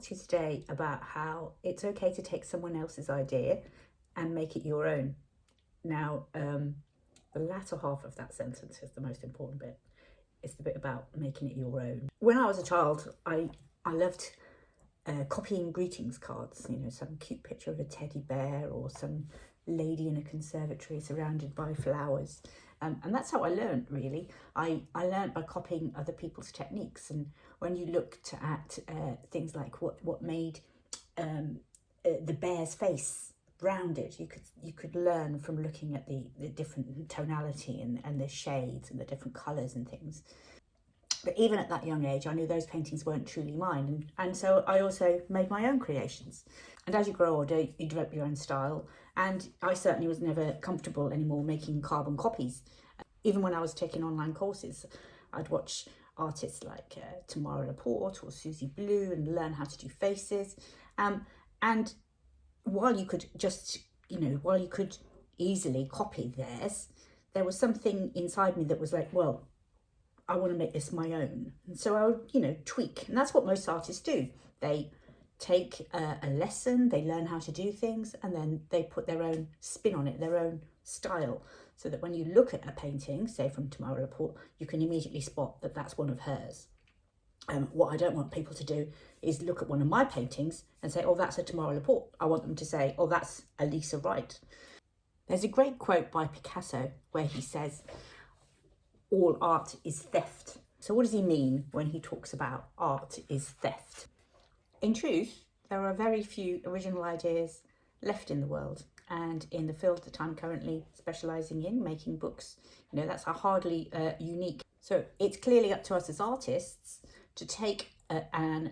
talk to you today about how it's okay to take someone else's idea and make it your own. Now, the latter half of that sentence is the most important bit. It's the bit about making it your own. When I was a child, I loved copying greetings cards, you know, some cute picture of a teddy bear or some lady in a conservatory surrounded by flowers. And that's how I learned, really. I learned by copying other people's techniques. And when you looked at things like what made the bear's face rounded, you could learn from looking at the different tonality and the shades and the different colours and things. But even at that young age, I knew those paintings weren't truly mine. And so I also made my own creations. And as you grow older, you develop your own style. And I certainly was never comfortable anymore making carbon copies. Even when I was taking online courses, I'd watch artists like Tamara Laporte or Susie Blue and learn how to do faces. And while you could easily copy theirs, there was something inside me that was like, well, I want to make this my own. And so I would, tweak. And that's what most artists do. They take a lesson, they learn how to do things, and then they put their own spin on it, their own style, so that when you look at a painting, say from Tamara Laporte, you can immediately spot that that's one of hers. What I don't want people to do is look at one of my paintings and say, oh, that's a Tamara Laporte. I want them to say, oh, that's a Lisa Wright. There's a great quote by Picasso where he says, all art is theft. So what does he mean when he talks about art is theft? In truth, there are very few original ideas left in the world. And in the field that I'm currently specialising in, making books, that's a hardly unique. So it's clearly up to us as artists to take an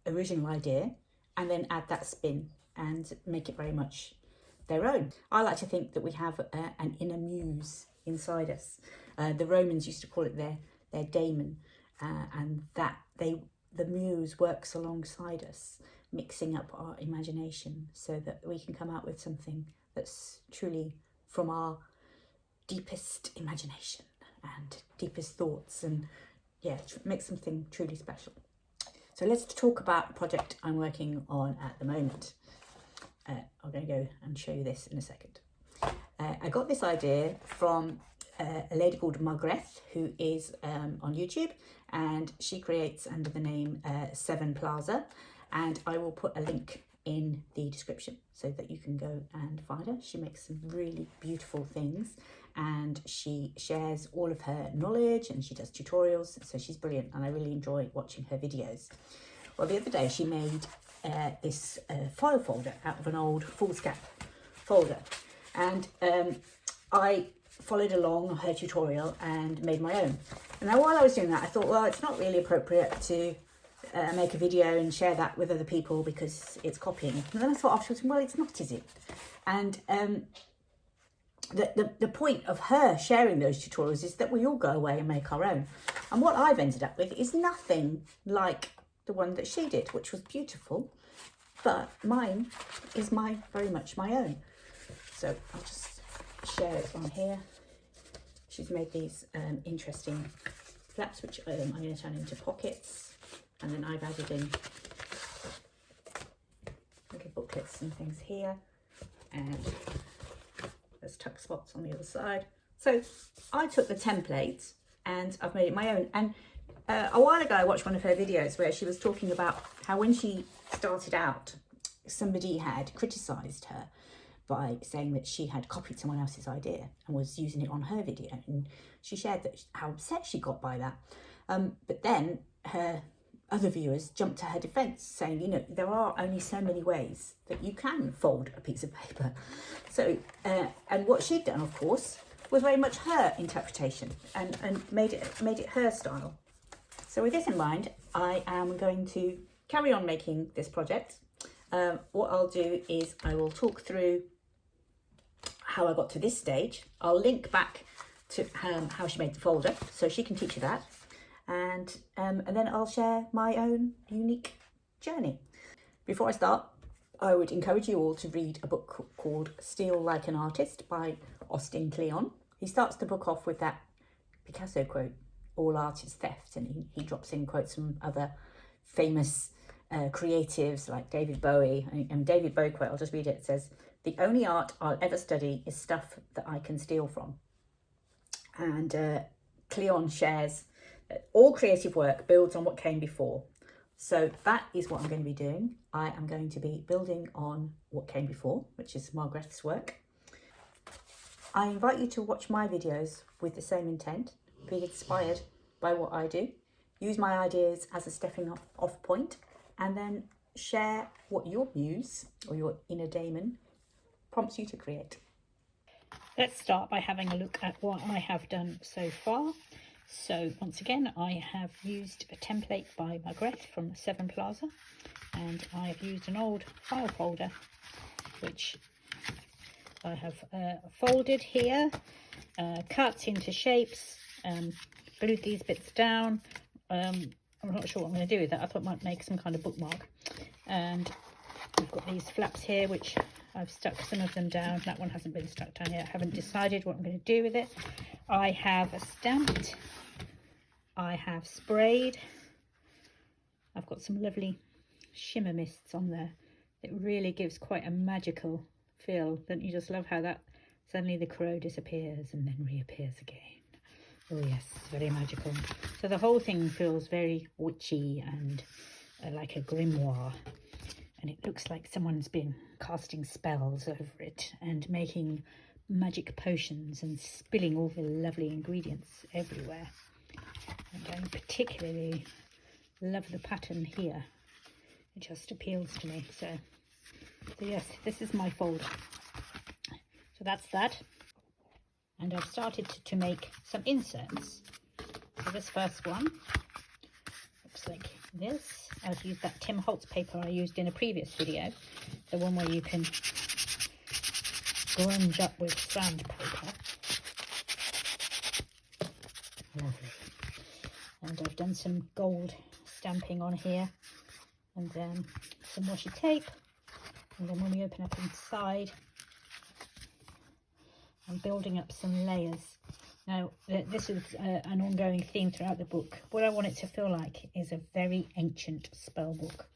original idea and then add that spin and make it very much their own. I like to think that we have an inner muse inside us. The Romans used to call it their daemon, and that the muse works alongside us, mixing up our imagination so that we can come out with something that's truly from our deepest imagination and deepest thoughts, and make something truly special. So let's talk about a project I'm working on at the moment. I'm going to go and show you this in a second. I got this idea from a lady called Margrethe, who is on YouTube, and she creates under the name Seven Plaza, and I will put a link in the description so that you can go and find her. She makes some really beautiful things, and she shares all of her knowledge, and she does tutorials, so she's brilliant, and I really enjoy watching her videos. Well, the other day she made this file folder out of an old foolscap folder, and I followed along her tutorial and made my own. And now while I was doing that, I thought, well, it's not really appropriate to make a video and share that with other people because it's copying. And then I thought afterwards, well, it's not, is it? And the point of her sharing those tutorials is that we all go away and make our own. And what I've ended up with is nothing like the one that she did, which was beautiful, but mine is very much my own. So I'll just share it on here. She's made these interesting flaps, which I'm going to turn into pockets, and then I've added in little booklets and things here, and there's tuck spots on the other side. So I took the template and I've made it my own. And a while ago I watched one of her videos where she was talking about how when she started out, somebody had criticised her by saying that she had copied someone else's idea and was using it on her video, and she shared how upset she got by that. But then her other viewers jumped to her defence, saying, there are only so many ways that you can fold a piece of paper. So, and what she'd done, of course, was very much her interpretation and made it her style. So with this in mind, I am going to carry on making this project. What I'll do is I will talk through how I got to this stage. I'll link back to how she made the folder so she can teach you that, and then I'll share my own unique journey. Before I start, I would encourage you all to read a book called Steal Like an Artist by Austin Kleon. He starts the book off with that Picasso quote, all art is theft, and he drops in quotes from other famous creatives like David Bowie. And David Bowie quote, I'll just read it. It says, "The only art I'll ever study is stuff that I can steal from." And Cleon shares that all creative work builds on what came before. So that is what I'm going to be doing. I am going to be building on what came before, which is Margret's work. I invite you to watch my videos with the same intent, be inspired by what I do, use my ideas as a stepping off point, and then share what your muse or your inner daemon prompts you to create. Let's start by having a look at what I have done so far. So once again, I have used a template by Margret from Seven Plaza, and I have used an old file folder which I have folded here, cut into shapes, glued these bits down. I'm not sure what I'm going to do with that. I thought I might make some kind of bookmark. And we've got these flaps here which I've stuck some of them down. That one hasn't been stuck down yet. I haven't decided what I'm going to do with it. I have stamped, I have sprayed, I've got some lovely shimmer mists on there. It really gives quite a magical feel. Don't you just love how that suddenly the crow disappears and then reappears again? Oh yes, very magical. So the whole thing feels very witchy and like a grimoire. And it looks like someone's been casting spells over it and making magic potions and spilling all the lovely ingredients everywhere. And I particularly love the pattern here. It just appeals to me. So yes, this is my folder. So that's that. And I've started to make some inserts. So this first one looks like this. I've used that Tim Holtz paper I used in a previous video, the one where you can grunge up with sandpaper. Lovely. And I've done some gold stamping on here, and then some washi tape, and then when we open up inside, I'm building up some layers. Now, this is an ongoing theme throughout the book. What I want it to feel like is a very ancient spell book,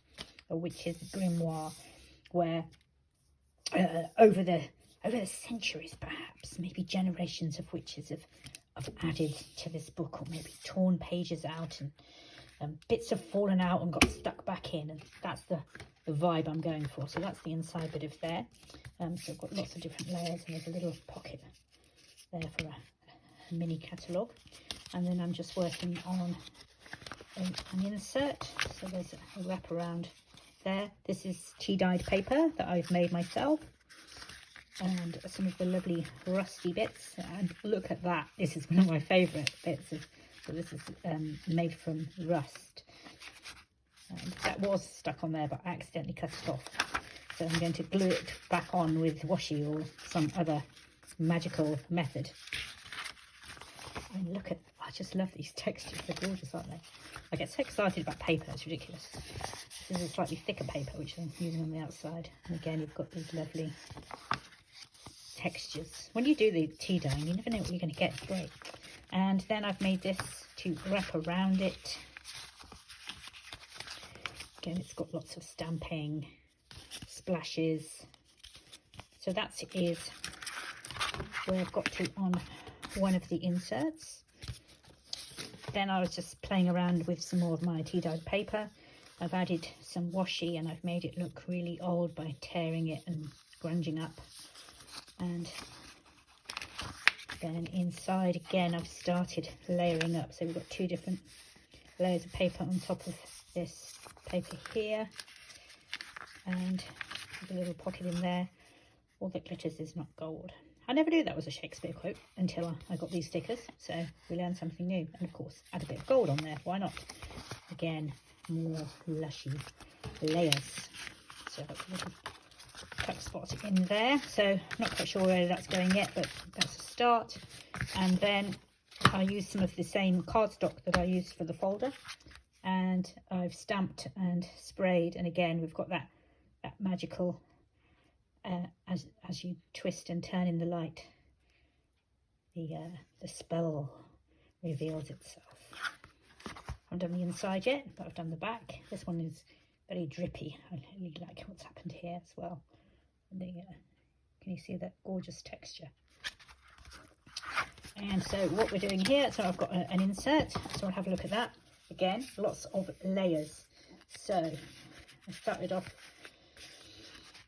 a witch's grimoire, where over the centuries, perhaps, maybe generations of witches have added to this book, or maybe torn pages out and bits have fallen out and got stuck back in, and that's the vibe I'm going for. So that's the inside bit of there. So I've got lots of different layers, and there's a little pocket there for a mini catalogue. And then I'm just working on an insert. So there's a wraparound there. This is tea dyed paper that I've made myself, and some of the lovely rusty bits. And look at that, this is one of my favourite bits of, so this is made from rust. And that was stuck on there, but I accidentally cut it off. So I'm going to glue it back on with washi or some other magical method. And look at, I just love these textures, they're gorgeous, aren't they? I get so excited about paper, it's ridiculous. This is a slightly thicker paper which I'm using on the outside. And again, you've got these lovely textures. When you do the tea dyeing, you never know what you're going to get. It's great. And then I've made this to wrap around it. Again, it's got lots of stamping, splashes. So that is where I've got to on one of the inserts. Then I was just playing around with some more of my tea dyed paper. I've added some washi and I've made it look really old by tearing it and grunging up. And then inside again I've started layering up. So we've got two different layers of paper on top of this paper here, and there's a little pocket in there. All that glitters is not gold. I never knew that was a Shakespeare quote until I got these stickers, so we learned something new. And of course add a bit of gold on there, why not? Again, more lushy layers. So that's a little tuck spot in there, so not quite sure where that's going yet, but that's a start. And then I used some of the same cardstock that I used for the folder, and I've stamped and sprayed, and again we've got that magical as you twist and turn in the light, the spell reveals itself. I haven't done the inside yet, but I've done the back. This one is very drippy. I really like what's happened here as well. Can you see that gorgeous texture? And so what we're doing here, so I've got an insert, so I'll have a look at that. Again, lots of layers. So I started off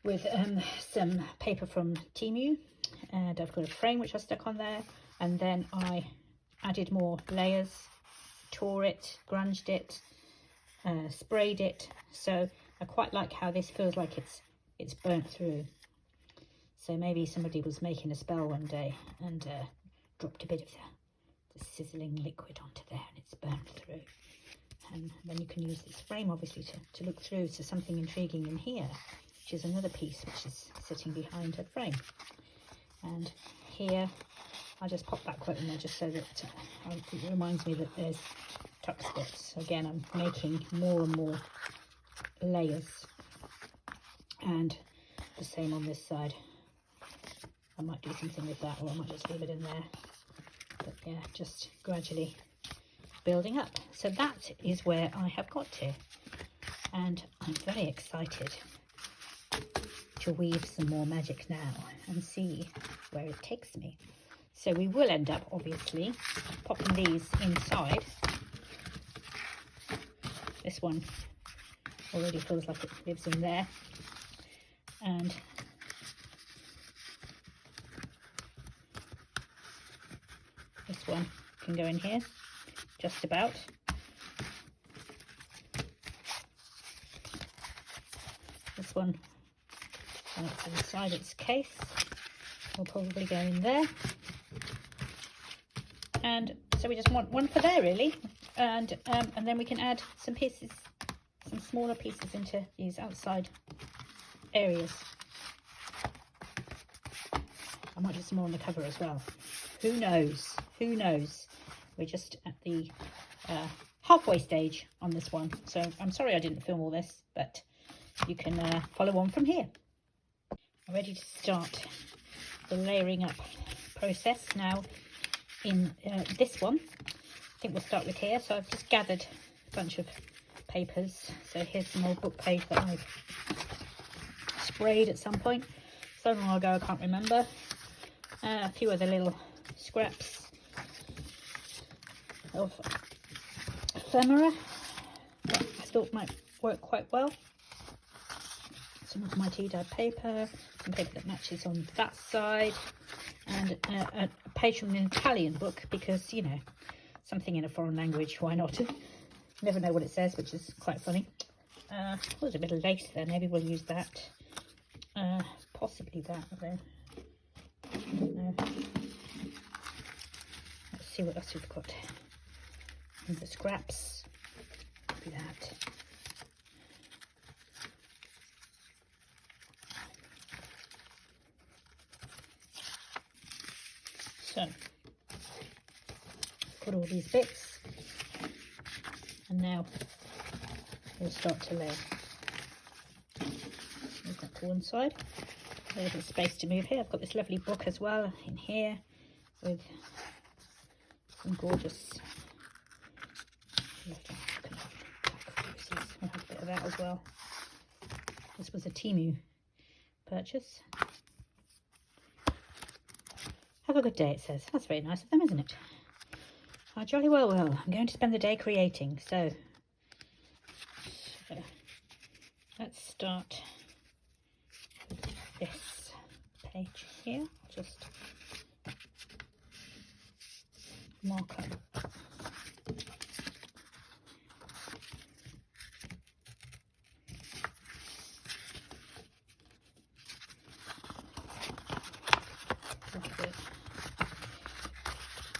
with some paper from Temu, and I've got a frame which I stuck on there, and then I added more layers, tore it, grunged it, sprayed it. So I quite like how this feels like it's burnt through. So maybe somebody was making a spell one day and dropped a bit of the sizzling liquid onto there, and it's burnt through. And then you can use this frame obviously to look through to something intriguing in here, which is another piece which is sitting behind a frame. And here I'll just pop that quote in there just so that it reminds me that there's tuck spots. So again, I'm making more and more layers, and the same on this side. I might do something with that, or I might just leave it in there. But yeah, just gradually building up. So that is where I have got to, and I'm very excited to weave some more magic now and see where it takes me. So we will end up obviously popping these inside. This one already feels like it lives in there, and this one can go in here just about. This one, when it's inside its case, will probably go in there. And so we just want one for there really, and then we can add some pieces, some smaller pieces into these outside areas. I might do some more on the cover as well. Who knows? Who knows? We're just at the halfway stage on this one, so I'm sorry I didn't film all this, but you can follow on from here. I'm ready to start the layering up process now. In this one, I think we'll start with here. So I've just gathered a bunch of papers. So here's some old book page that I've sprayed at some point so long ago I can't remember. A few other little scraps of ephemera that I thought might work quite well. Some of my tea dyed paper, some paper that matches on that side, and a page from an Italian book, because, you know, something in a foreign language, why not? Never know what it says, which is quite funny. There's a bit of lace there, maybe we'll use that. Possibly that, though. I don't know. Let's see what else we've got. And the scraps, maybe that. So, got all these bits, and now we'll start to lay. Move that to one side. A little space to move here. I've got this lovely book as well in here with some gorgeous. We'll have a bit of that as well. This was a Temu purchase. Have a good day, it says. That's very nice of them, isn't it? I jolly well will. I'm going to spend the day creating, so let's start with this page here. Just mark up.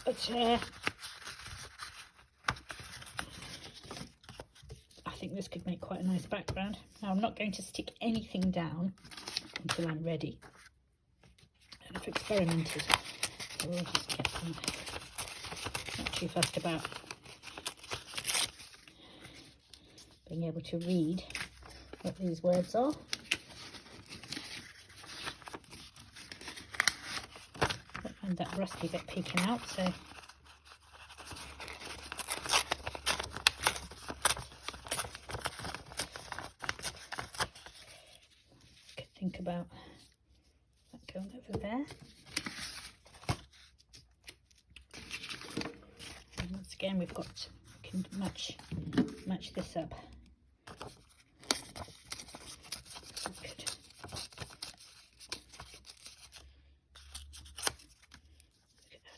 But I think this could make quite a nice background. Now I'm not going to stick anything down until I'm ready. And I've experimented, so we'll just get some, not too fussed about being able to read what these words are. And that rusty bit peeking out, so about that going over there. And once again, we can match this up. Good.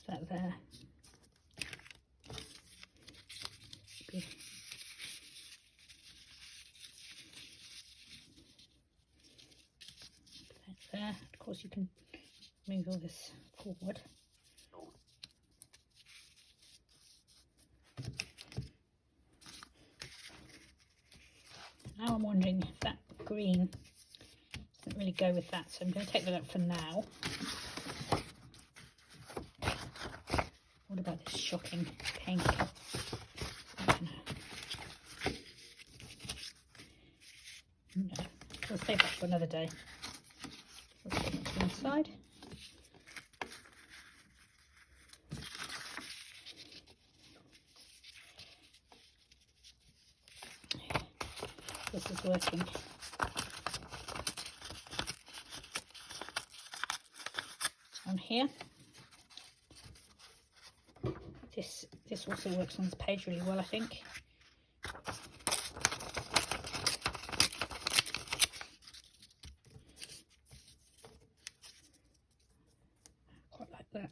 That there. Good. There. Of course, you can move all this forward. Now I'm wondering if that green doesn't really go with that, so I'm going to take that out for now. What about this shocking pink? No, we'll save that for another day. Let's put it to one side. This is working. On here. This also works on this page really well, I think. Quite like that.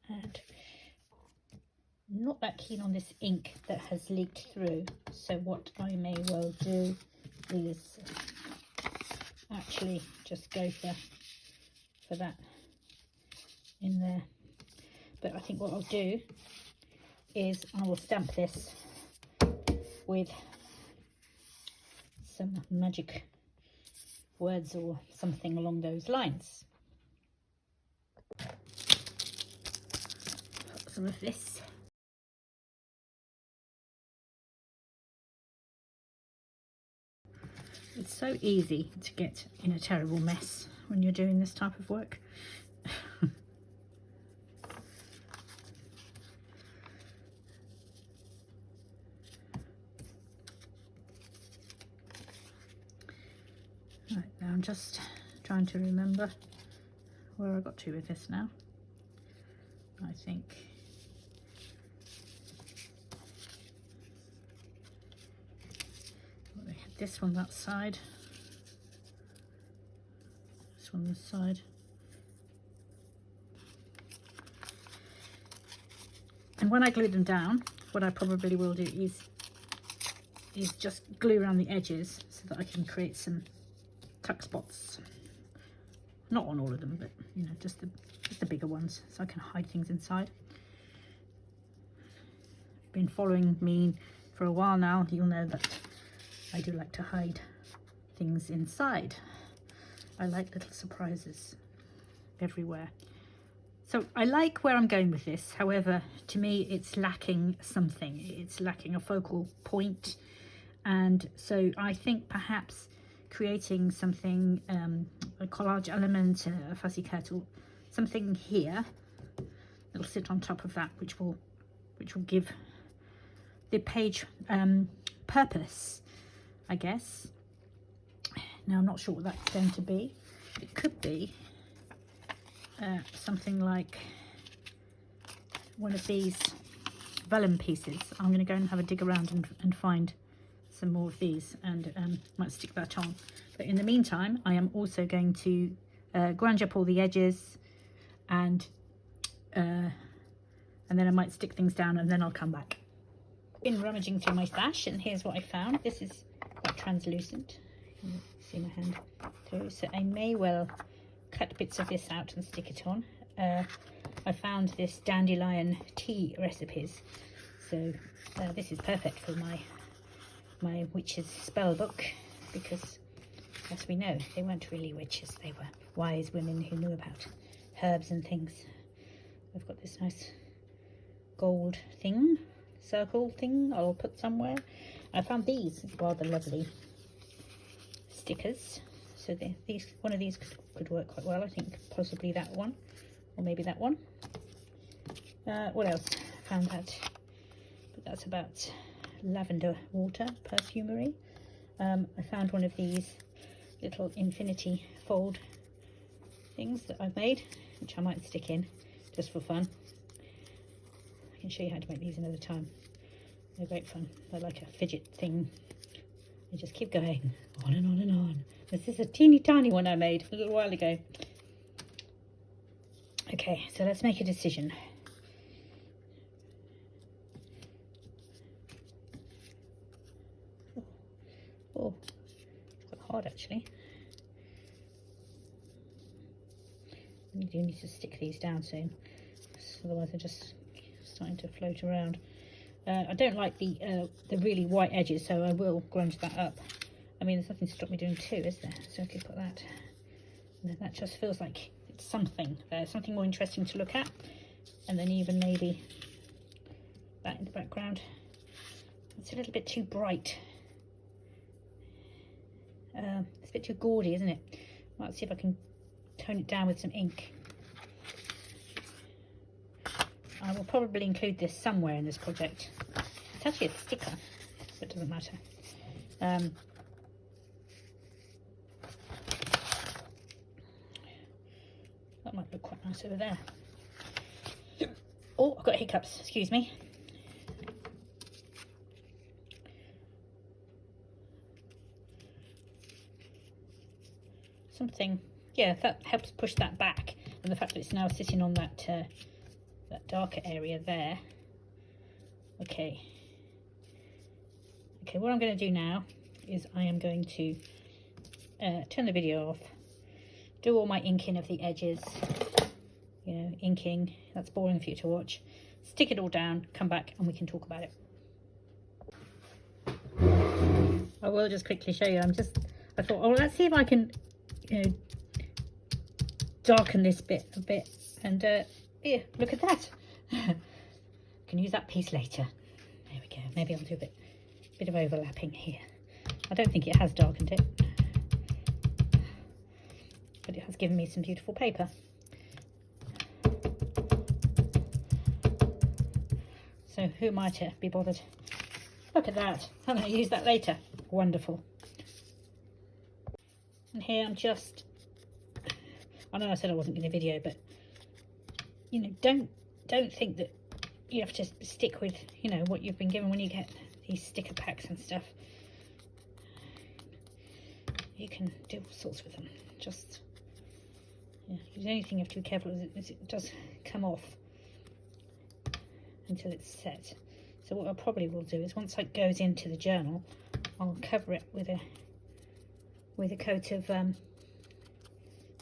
And not that keen on this ink that has leaked through, so what I may well do is actually just go for that in there. But I think what I'll do is I will stamp this with some magic words or something along those lines. Put some of this. It's so easy to get in a terrible mess when you're doing this type of work. Right, now I'm just trying to remember where I got to with this now. I think we had this one that side, this one this side, and when I glue them down, what I probably will do is just glue around the edges so that I can create some tuck spots. Not on all of them, but you know, just the bigger ones, so I can hide things inside. Been following me for a while now, you'll know that I do like to hide things inside. I like little surprises everywhere. So I like where I'm going with this. However, to me it's lacking something. It's lacking a focal point, and so I think perhaps creating something, a collage element, a fussy cut, or something here that'll sit on top of that, which will give the page purpose, I guess. Now I'm not sure what that's going to be. It could be something like one of these vellum pieces. I'm going to go and have a dig around and find some more of these, and might stick that on. But in the meantime, I am also going to grunge up all the edges, and then I might stick things down, and then I'll come back. Been rummaging through my stash, and here's what I found. This is quite translucent. You can see my hand through, so I may well cut bits of this out and stick it on. I found this dandelion tea recipes, so this is perfect for my witch's spell book, because as we know, they weren't really witches, they were wise women who knew about herbs and things. I've got this nice gold thing, circle thing I'll put somewhere. I found these rather lovely stickers, so one of these could work quite well. I think possibly that one, or maybe that one. What else? I found that, but that's about lavender water perfumery. I found one of these little infinity fold things that I've made, which I might stick in just for fun. I can show you how to make these another time. They're great fun. They're like a fidget thing. They just keep going on and on and on. This is a teeny tiny one I made a little while ago. Okay, so let's make a decision. Oh, quite hard actually. We do need to stick these down soon, otherwise they're just starting to float around. I don't like the really white edges, so I will grunge that up. I mean, there's nothing to stop me doing two, is there? So I could put that. And then that just feels like it's something there, something more interesting to look at. And then even maybe that in the background. It's a little bit too bright. It's a bit too gaudy, isn't it? Might see if I can tone it down with some ink. I will probably include this somewhere in this project. It's actually a sticker, but it doesn't matter. That might look quite nice over there. Oh, I've got hiccups, excuse me. Something, yeah, that helps push that back, and the fact that it's now sitting on that that darker area there. Okay, what I'm going to do now is I am going to turn the video off, do all my inking of the edges, you know, inking, that's boring for you to watch, stick it all down, come back and we can talk about it. I will just quickly show you. I thought, oh, let's see if I can, you know, darken this bit a bit, and here, look at that. Can use that piece later. There we go. Maybe I'll do a bit of overlapping here. I don't think it has darkened it, but it has given me some beautiful paper. So who am I to be bothered? Look at that. I'm going to use that later. Wonderful. And here I'm just, I know I said I wasn't going to video, but you know, don't think that you have to stick with, you know, what you've been given when you get these sticker packs and stuff. You can do all sorts with them. Just, yeah, the only thing you have to be careful is it does come off until it's set. So what I probably will do is once it goes into the journal, I'll cover it with a coat of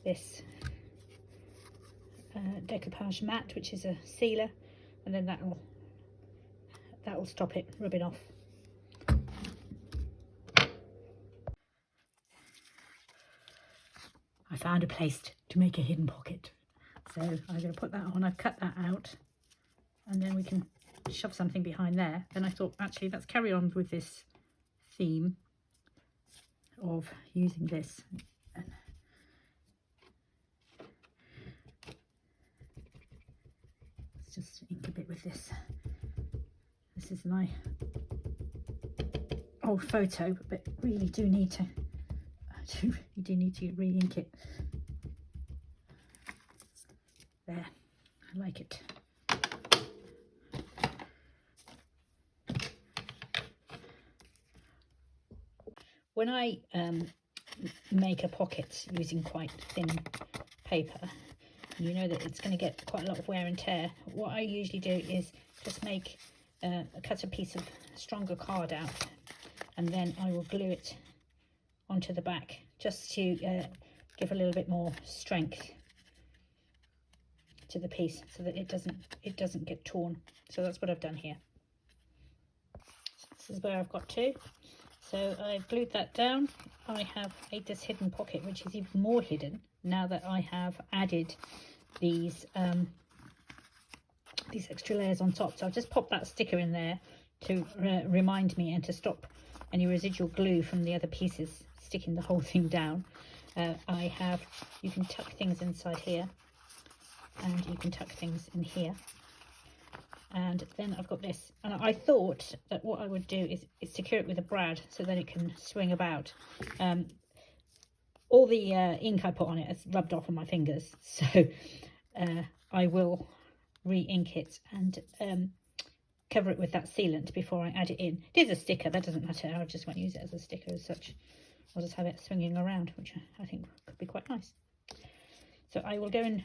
this decoupage matte, which is a sealer, and then that will stop it rubbing off. I found a place to make a hidden pocket, so I'm going to put that on. I've cut that out, and then we can shove something behind there. Then I thought, actually, let's carry on with this theme of using this. Let's just ink a bit with this. This is my old photo, but really do need to you do need to re-ink it. There, I like it. When I make a pocket using quite thin paper, you know that it's going to get quite a lot of wear and tear. What I usually do is just make cut a piece of stronger card out, and then I will glue it onto the back just to give a little bit more strength to the piece, so that it doesn't get torn. So that's what I've done here. This is where I've got to. So I've glued that down. I have made this hidden pocket, which is even more hidden now that I have added these extra layers on top. So I've just popped that sticker in there to remind me and to stop any residual glue from the other pieces sticking the whole thing down. You can tuck things inside here, and you can tuck things in here, And then I've got this, and I thought that what I would do is secure it with a brad so that it can swing about. All the ink I put on it has rubbed off on my fingers, so I will re-ink it and cover it with that sealant before I add it in. It is a sticker, that doesn't matter, I just won't use it as a sticker as such. I'll just have it swinging around, which I think could be quite nice. So I will go and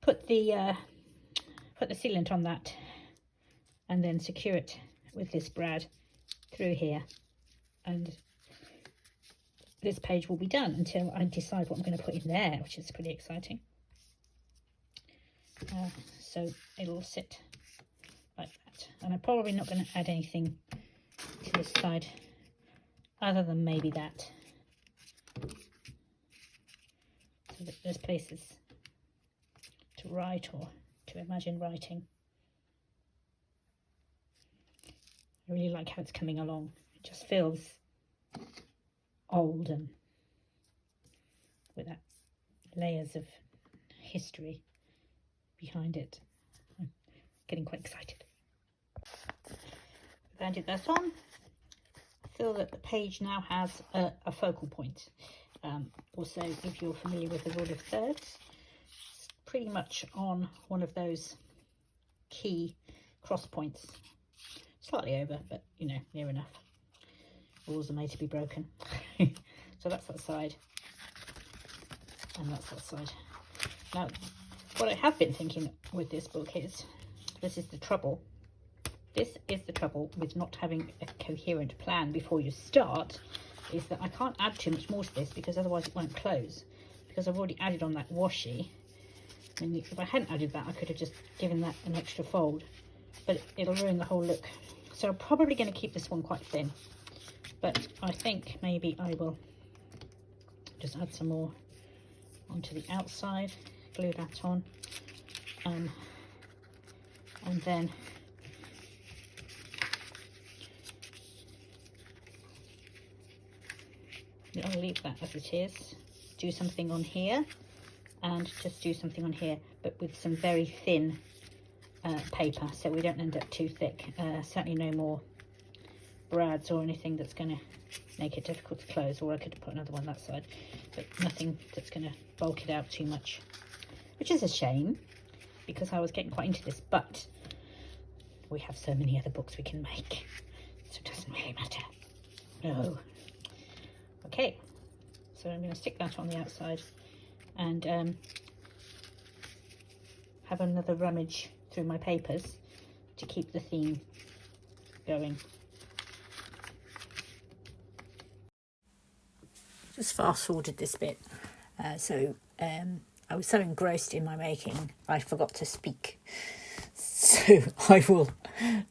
put the sealant on that and then secure it with this brad through here, and this page will be done until I decide what I'm going to put in there, which is pretty exciting. So it'll sit like that, and I'm probably not going to add anything to this side other than maybe that, so that there's places to write or to imagine writing. I really like how it's coming along. It just feels old and with that layers of history behind it. I'm getting quite excited. I've added that on. I feel that the page now has a focal point. Also, if you're familiar with the rule of thirds, it's pretty much on one of those key cross points. Slightly over, but you know, near enough. Rules are made to be broken. So that's that side, and that's that side. Now, what I have been thinking with this book is, this is the trouble. This is the trouble with not having a coherent plan before you start, is that I can't add too much more to this because otherwise it won't close. Because I've already added on that washi. And if I hadn't added that, I could have just given that an extra fold, but it'll ruin the whole look. So I'm probably going to keep this one quite thin, but I think maybe I will just add some more onto the outside, glue that on, and then I'll leave that as it is, do something on here, and just do something on here, but with some very thin paper, so we don't end up too thick. Certainly no more brads or anything that's going to make it difficult to close, or I could put another one that side, but nothing that's going to bulk it out too much, which is a shame because I was getting quite into this, but we have so many other books we can make, so it doesn't really matter. No. Okay, so I'm going to stick that on the outside and have another rummage through my papers to keep the theme going. Just fast forwarded this bit. I was so engrossed in my making, I forgot to speak. So I will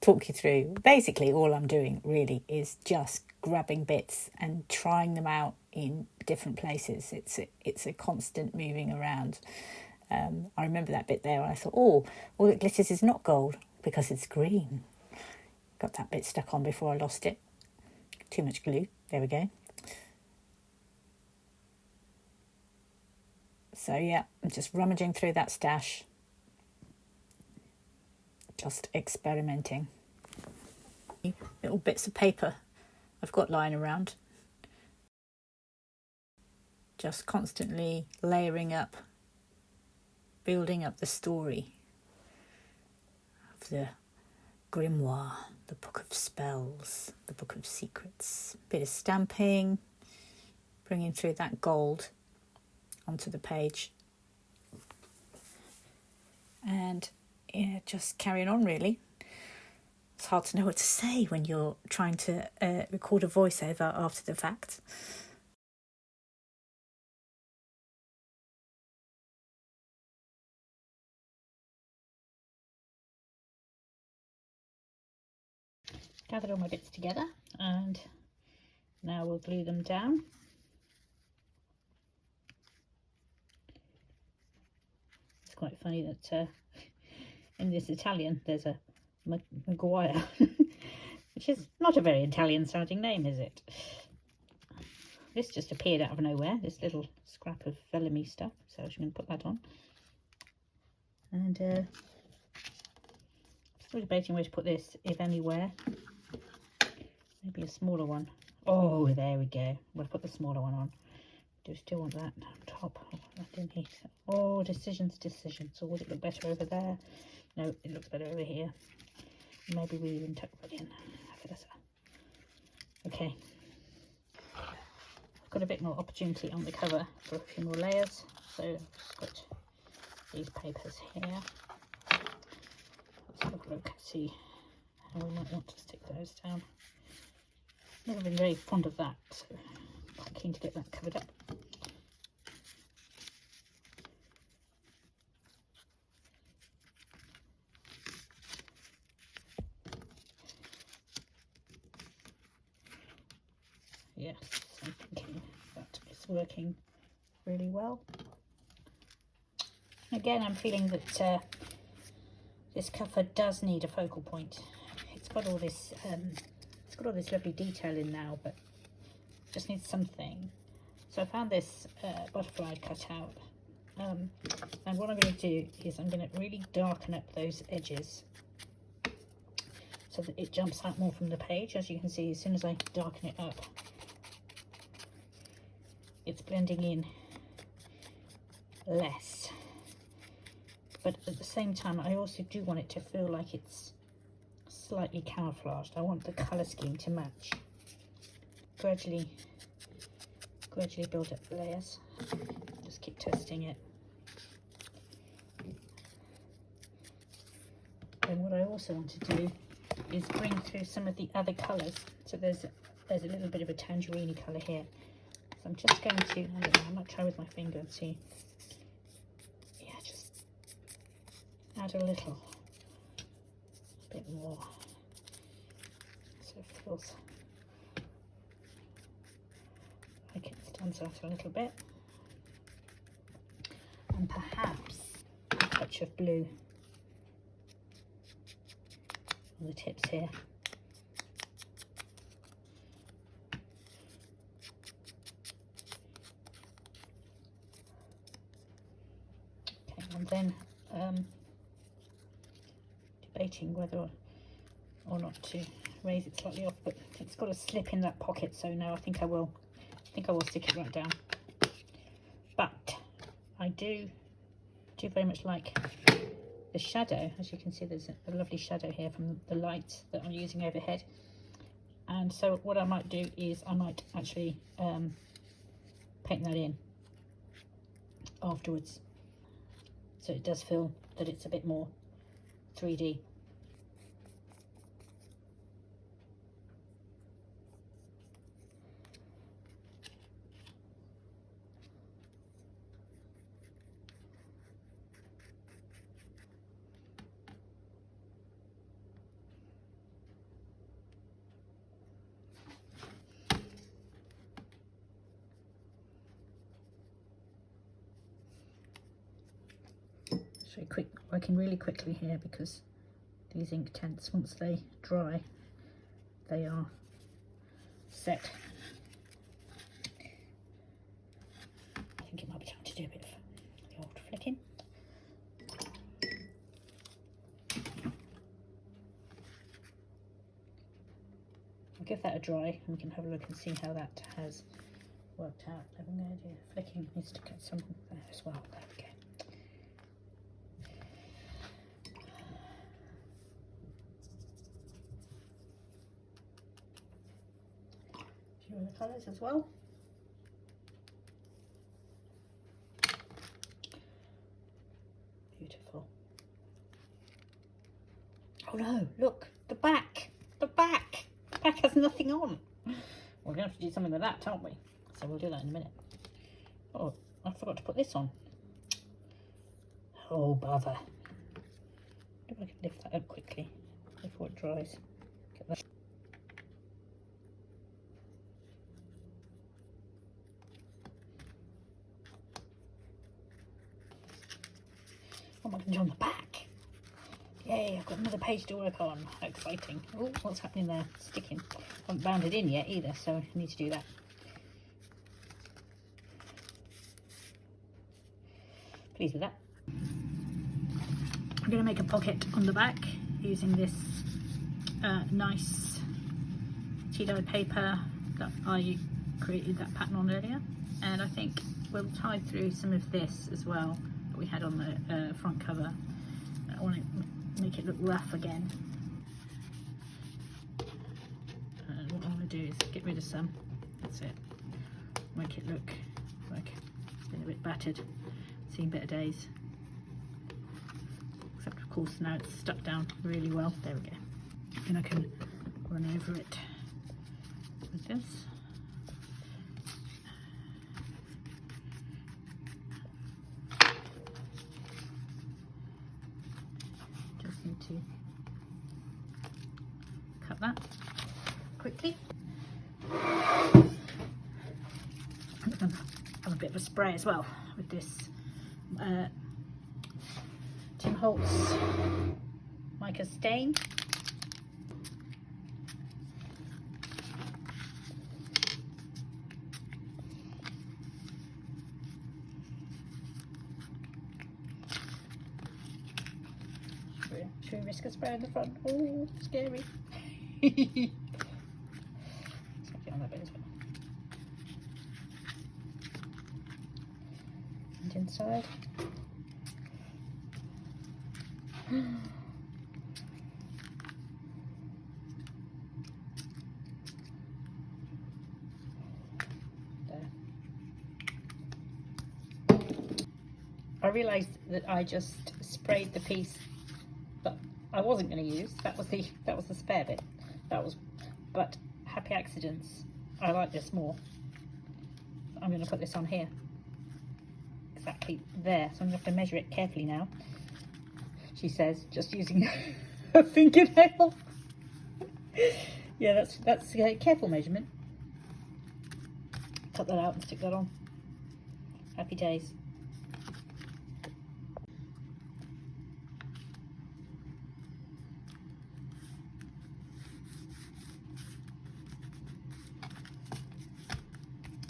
talk you through. Basically, all I'm doing really is just grabbing bits and trying them out in different places. It's a constant moving around. I remember that bit there and I thought, oh, all that glitters is not gold because it's green. Got that bit stuck on before I lost it. Too much glue. There we go. So yeah, I'm just rummaging through that stash. Just experimenting. Little bits of paper I've got lying around. Just constantly layering up, building up the story of the Grimoire, the book of spells, the book of secrets. Bit of stamping, bringing through that gold onto the page. And yeah, just carrying on really. It's hard to know what to say when you're trying to record a voiceover after the fact. Gathered all my bits together and now we'll glue them down. It's quite funny that in this Italian there's a Grimoire, which is not a very Italian sounding name, is it? This just appeared out of nowhere, this little scrap of vellum stuff, so I'm going to put that on. And Still debating where to put this, if anywhere. Maybe a smaller one. Oh, there we go. We'll put the smaller one on. Do we still want that on top? Oh, that didn't heat. Oh, decisions. Or would it look better over there? No, it looks better over here. Maybe we even tuck that in. Okay. I've got a bit more opportunity on the cover for a few more layers. So I've just got these papers here. Let's have a look, see how we might want to stick those down. Never been very fond of that, so I'm quite keen to get that covered up. Yes, I'm thinking that is working really well. Again, I'm feeling that this cover does need a focal point. It's got all this lovely detail in now, but just needs something. So I found this butterfly cut out, and what I'm going to do is I'm going to really darken up those edges so that it jumps out more from the page. As you can see, as soon as I darken it up, it's blending in less. But at the same time, I also do want it to feel like it's slightly camouflaged. I want the colour scheme to match. Gradually build up the layers. Just keep testing it. And what I also want to do is bring through some of the other colours. So there's a little bit of a tangerine colour here. So I'm just going to, I don't know, I might try with my finger and see. Yeah, just add a little bit more. So it feels like it stands out a little bit. And perhaps a touch of blue on the tips here. Okay, and then debating whether or not to raise it slightly off, but it's got a slip in that pocket, so no, I think I will stick it right down. But I do very much like the shadow. As you can see, there's a lovely shadow here from the light that I'm using overhead. And so what I might do is I might actually paint that in afterwards, so it does feel that it's a bit more 3D. So working really quickly here, because these ink tints, once they dry, they are set. I think it might be time to do a bit of the old flicking. I'll give that a dry and we can have a look and see how that has worked out. I'm going to do flicking, needs to get some there as well. There we go. The colours as well. Beautiful. Oh no, look, the back has nothing on. We're going to have to do something with that, aren't we? So we'll do that in a minute. Oh, I forgot to put this on. Oh bother. If I can lift that up quickly before it dries. Get that. Oh my goodness, on the back. Yay, I've got another page to work on. How exciting. Oh, what's happening there? Sticking. I haven't bound it in yet either, so I need to do that. Pleased with that. I'm going to make a pocket on the back using this nice tea dye paper that I created that pattern on earlier, and I think we'll tie through some of this as well that we had on the front cover. I want to make it look rough again, and what I want to do is get rid of some. That's it. Make it look like it's been a bit battered, seen better days. Except of course now it's stuck down really well. There we go. And I can run over it with this. Just need to cut that quickly. Have a bit of a spray as well with this Tim Holtz Mica stain. Should we risk a spray in the front? Oh, scary. Let's get on that bit as well. And inside. There. I realised that I just sprayed the piece that I wasn't going to use. That was the spare bit. But happy accidents. I like this more. I'm going to put this on here. Exactly there. So I'm going to have to measure it carefully now. She says, just using a fingernail. Yeah, that's a careful measurement. Cut that out and stick that on. Happy days.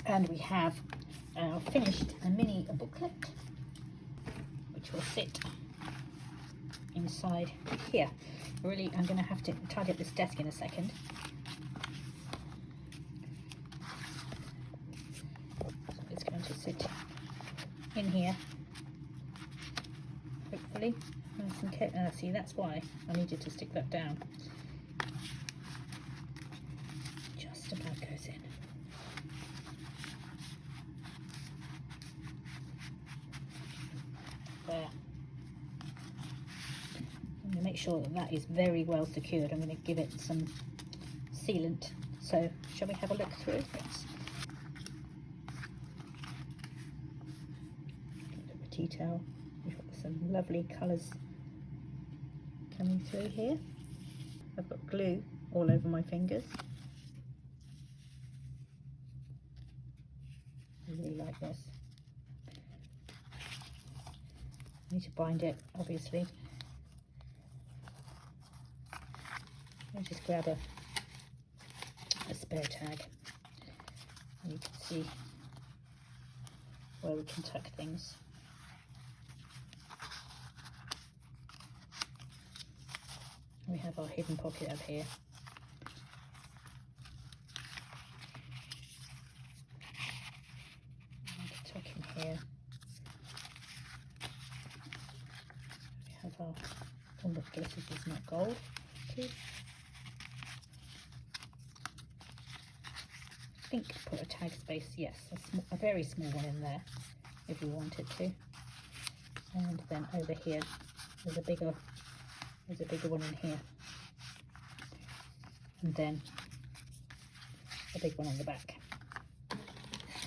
And we have finished a mini booklet, which will sit inside here. Really, I'm going to have to tidy up this desk in a second. So it's going to sit in here, hopefully. Nice and careful. See, that's why I needed to stick that down. Just about goes in. There. I'm going to make sure that that is very well secured. I'm going to give it some sealant. So shall we have a look through? Let's get a tea towel. We've got some lovely colours coming through here. I've got glue all over my fingers. I really like this. I need to bind it, obviously. I'll just grab a spare tag, and you can see where we can tuck things. We have our hidden pocket up here. Tuck in here. We have our, all the glitters is not gold. Too. I think put a tag space, yes, a very small one in there if you wanted to. And then over here there's a bigger one in here, and then a big one on the back.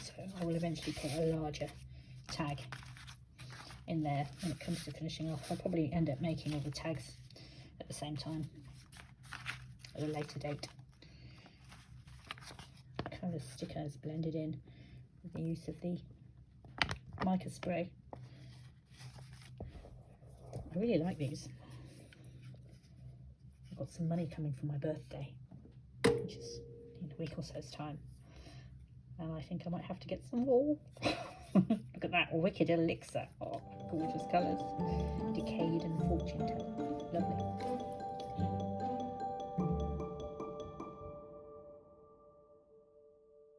So I will eventually put a larger tag in there when it comes to finishing off. I'll probably end up making all the tags at the same time at a later date. Colour stickers blended in with the use of the mica spray. I really like these. I've got some money coming for my birthday, which is in a week or so's time, and I think I might have to get some more. Look at that wicked elixir. Oh, gorgeous colours. Decayed and